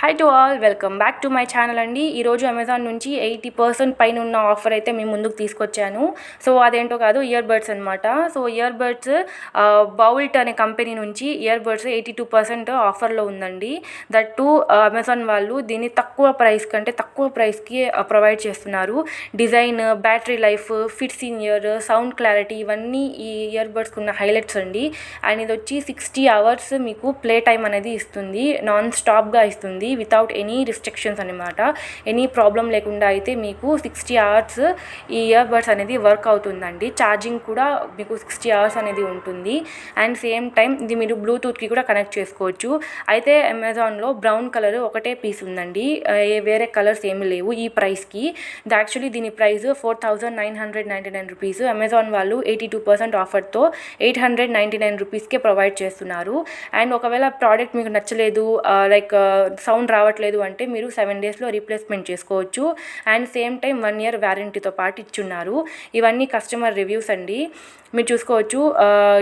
Hi to all, welcome back to my channel అండి. ఈరోజు Amazon నుంచి 80% పైన ఉన్న ఆఫర్ అయితే మేము ముందుకు తీసుకొచ్చాను. సో అదేంటో కాదు, ఇయర్ బడ్స్ అనమాట. సో ఇయర్ బడ్స్ బౌల్ట్ అనే కంపెనీ నుంచి ఇయర్ బడ్స్ 82% ఆఫర్లో ఉందండి. దట్ టు అమెజాన్ వాళ్ళు దీన్ని తక్కువ ప్రైస్కి ప్రొవైడ్ చేస్తున్నారు. Design, battery life, fits in year, sound clarity ఇవన్నీ ఈ ఇయర్ బడ్స్కి ఉన్న హైలైట్స్ అండి. అండ్ ఇది వచ్చి 60 hours మీకు ప్లే టైం అనేది ఇస్తుంది, నాన్ స్టాప్గా ఇస్తుంది, వితౌట్ ఎనీ రిస్ట్రిక్షన్స్ అనమాట. ఎనీ ప్రాబ్లం లేకుండా అయితే మీకు 60 hours ఈ ఇయర్ బడ్స్ అనేది వర్క్ అవుతుందండి. ఛార్జింగ్ కూడా మీకు 60 hours అనేది ఉంటుంది. అండ్ సేమ్ టైం ఇది మీరు బ్లూటూత్కి కూడా కనెక్ట్ చేసుకోవచ్చు. అయితే అమెజాన్లో బ్రౌన్ కలర్ ఒకటే పీస్ ఉందండి, వేరే కలర్స్ ఏమి లేవు ఈ ప్రైస్కి. యాక్చువల్లీ దీని ప్రైస్ 4999 రూపీస్. అమెజాన్ వాళ్ళు 82% ఆఫర్తో 899 రూపీస్కే ప్రొవైడ్ చేస్తున్నారు. అండ్ ఒకవేళ ప్రోడక్ట్ మీకు నచ్చలేదు, లైక్ సౌండ్ రావట్లేదు అంటే మీరు 7 daysలో రీప్లేస్మెంట్ చేసుకోవచ్చు. అండ్ సేమ్ టైం 1 year వ్యారంటీతో పాటు ఇచ్చున్నారు. ఇవన్నీ కస్టమర్ రివ్యూస్ అండి, మీరు చూసుకోవచ్చు.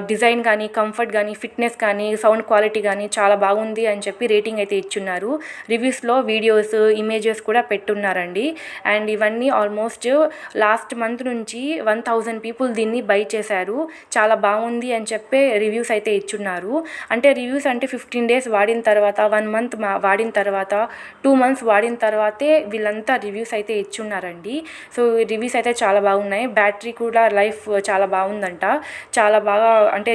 డిజైన్ కానీ, కంఫర్ట్ కానీ, ఫిట్నెస్ కానీ, సౌండ్ క్వాలిటీ కానీ చాలా బాగుంది అని చెప్పి రేటింగ్ అయితే ఇచ్చున్నారు. రివ్యూస్లో వీడియోస్, ఇమేజెస్ కూడా పెట్టున్నారండి. అండ్ ఇవన్నీ ఆల్మోస్ట్ లాస్ట్ మంత్ నుంచి 1000 people దీన్ని బై చేశారు. చాలా బాగుంది అని చెప్పే రివ్యూస్ అయితే ఇచ్చున్నారు. అంటే రివ్యూస్ అంటే 15 days వాడిన తర్వాత, 1 month వాడిన తర్వాత, 2 months వాడిన తర్వాతే వీళ్ళంతా రివ్యూస్ అయితే ఇచ్చున్నారండి. సో రివ్యూస్ అయితే చాలా బాగున్నాయి. బ్యాటరీ కూడా లైఫ్ చాలా బాగుందంట, చాలా బాగా, అంటే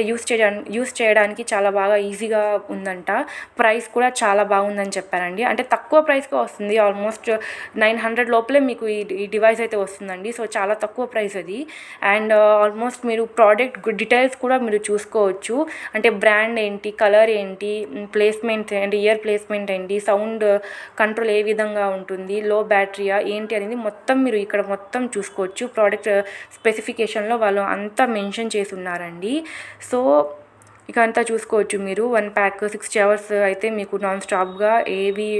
యూస్ చేయడానికి చాలా బాగా ఈజీగా ఉందంట. ప్రైస్ కూడా చాలా బాగుందని చెప్పారండి. అంటే తక్కువ ప్రైస్కే వస్తుంది, ఆల్మోస్ట్ 900 లోపలే మీకు ఈ డివైస్ అయితే వస్తుందండి. సో చాలా తక్కువ ప్రైస్ అది. అండ్ ఆల్మోస్ట్ మీరు ప్రోడక్ట్ డీటెయిల్స్ కూడా మీరు చూసుకోవచ్చు. అంటే బ్రాండ్ ఏంటి, కలర్ ఏంటి, ప్లేస్మెంట్ అంటే ఇయర్ ప్లేస్మెంట్ ఏంటి, సౌండ్ కంట్రోల్ ఏ విధంగా ఉంటుంది, లో బ్యాటరీయా ఏంటి అనేది మొత్తం మీరు ఇక్కడ మొత్తం చూసుకోవచ్చు. ప్రోడక్ట్ స్పెసిఫికేషన్లో వాళ్ళు అంతా మెన్షన్ చేసి ఉన్నారండి. సో ఇక అంతా చూసుకోవచ్చు మీరు. 1 pack 60 hours అయితే మీకు నాన్ స్టాప్గా ఏవి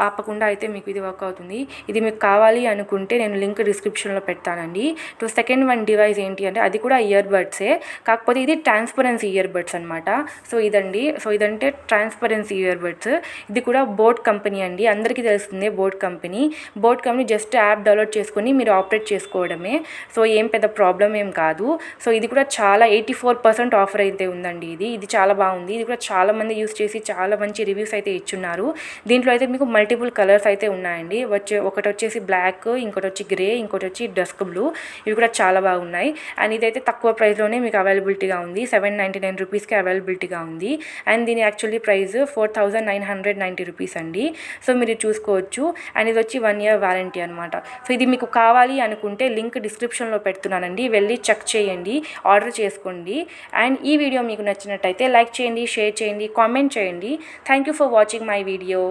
ఆపకుండా అయితే మీకు ఇది వర్క్ అవుతుంది. ఇది మీకు కావాలి అనుకుంటే నేను లింక్ డిస్క్రిప్షన్లో పెడతానండి. సెకండ్ వన్ డివైస్ ఏంటి అంటే అది కూడా ఇయర్ బడ్సే, కాకపోతే ఇది ట్రాన్స్పరెన్సీ ఇయర్ బడ్స్ అనమాట. సో ఇదంటే ట్రాన్స్పరెన్సీ ఇయర్ బడ్స్. ఇది కూడా బోట్ కంపెనీ అండి, అందరికీ తెలుస్తుంది boat company. Just app download చేసుకొని మీరు ఆపరేట్ చేసుకోవడమే. సో ఏం పెద్ద ప్రాబ్లం ఏం కాదు. సో ఇది కూడా చాలా 84% ఆఫర్ అయితే ఉందండి. ఇది చాలా బాగుంది. ఇది కూడా చాలా మంది యూస్ చేసి చాలా మంచి రివ్యూస్ అయితే ఇచ్చున్నారు. దీంట్లో అయితే మీకు మల్టిపుల్ కలర్స్ అయితే ఉన్నాయండి. ఒకటి వచ్చేసి బ్లాక్, ఇంకోటి వచ్చి గ్రే, ఇంకోటి వచ్చి డస్క్ బ్లూ. ఇవి కూడా చాలా బాగున్నాయి. అండ్ ఇదైతే తక్కువ ప్రైస్లోనే మీకు అవైలబిలిటీగా ఉంది, 799 రూపీస్కి అవైలబిలిటీగా ఉంది. అండ్ దీని యాక్చువల్లీ ప్రైస్ 4990 రూపీస్ అండి. సో మీరు చూసుకోవచ్చు. అండ్ ఇది వచ్చి 1 year వారంటీ అనమాట. సో ఇది మీకు కావాలి అనుకుంటే లింక్ డిస్క్రిప్షన్లో పెడుతున్నానండి, వెళ్ళి చెక్ చేయండి, ఆర్డర్ చేసుకోండి. అండ్ ఈ వీడియో మీకు నచ్చినట్టయితే లైక్ చేయండి, షేర్ చేయండి, కామెంట్ చేయండి. Thank you for watching my video.